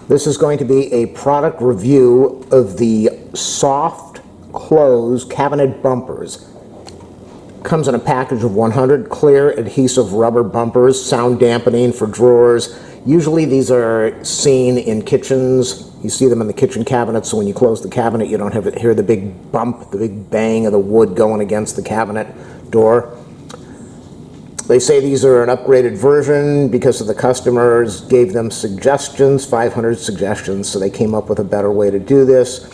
This is going to be a product review of the soft close cabinet bumpers. Comes in a package of 100 clear adhesive rubber bumpers, sound dampening for drawers. Usually these are seen in kitchens. You see them in the kitchen cabinets, so when you close the cabinet you don't have to hear the big bump, the big bang of the wood going against the cabinet door. They say these are an upgraded version because of the customers gave them suggestions, 500 suggestions, so they came up with a better way to do this.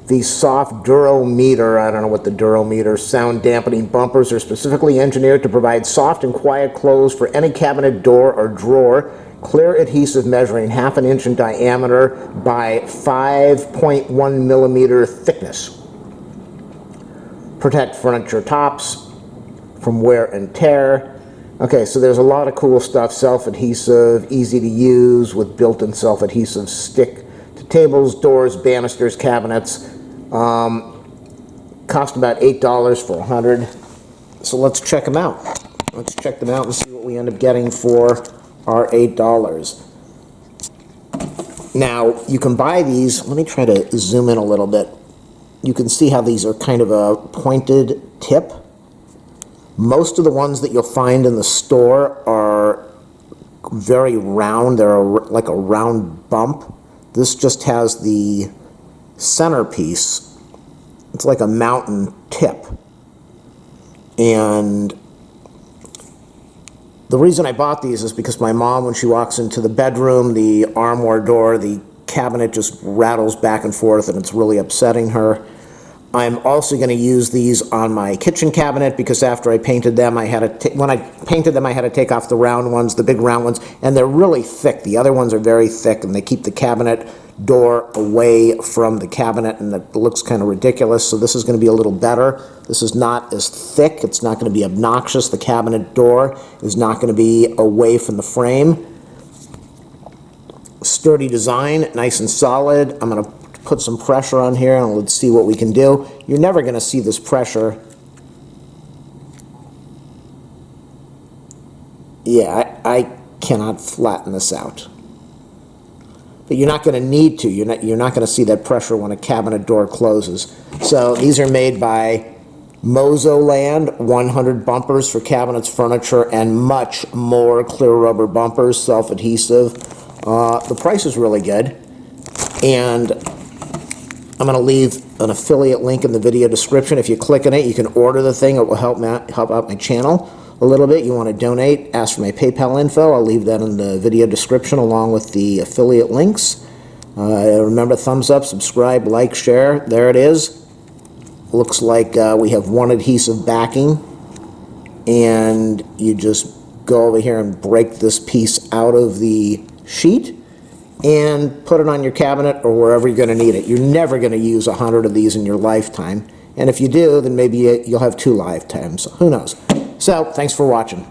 These soft Durometer, I don't know what the Durometer, sound dampening bumpers are specifically engineered to provide soft and quiet close for any cabinet door or drawer. Clear adhesive measuring 1/2 inch in diameter by 5.1 millimeter thickness. Protect furniture tops from wear and tear. Okay, so there's a lot of cool stuff. Self-adhesive, easy to use with built-in self-adhesive stick to tables, doors, banisters, cabinets. Cost about $8 for 100. So let's check them out. Let's check them out and see what we end up getting for our $8. Now, you can buy these. Let me try to zoom in a little bit. You can see how these are kind of a pointed tip. Most of the ones that you'll find in the store are very round. They're like a round bump. This just has the centerpiece. It's like a mountain tip. And the reason I bought these is because my mom, when she walks into the bedroom, the armoire door, the cabinet just rattles back and forth and it's really upsetting her. I'm also going to use these on my kitchen cabinet because after I painted them, when I painted them, I had to take off the round ones, the big round ones, and they're really thick. The other ones are very thick, and they keep the cabinet door away from the cabinet, and it looks kind of ridiculous. So this is going to be a little better. This is not as thick. It's not going to be obnoxious. The cabinet door is not going to be away from the frame. Sturdy design, nice and solid. I'm going to put some pressure on here and let's see what we can do. You're never going to see this pressure. Yeah, I cannot flatten this out. But you're not going to need to. You're not going to see that pressure when a cabinet door closes. So these are made by MOZOLAND, 100 bumpers for cabinets, furniture, and much more. Clear rubber bumpers, self-adhesive. The price is really good. And I'm going to leave an affiliate link in the video description. If you click on it, you can order the thing. It will help out my channel a little bit. You want to donate, ask for my PayPal info. I'll leave that in the video description along with the affiliate links. Remember, thumbs up, subscribe, like, share. There it is. Looks like we have one adhesive backing. And you just go over here and break this piece out of the sheet and put it on your cabinet or wherever you're going to need it. You're never going to use 100 of these in your lifetime. And if you do, then maybe you'll have 2 lifetimes. Who knows? So, thanks for watching.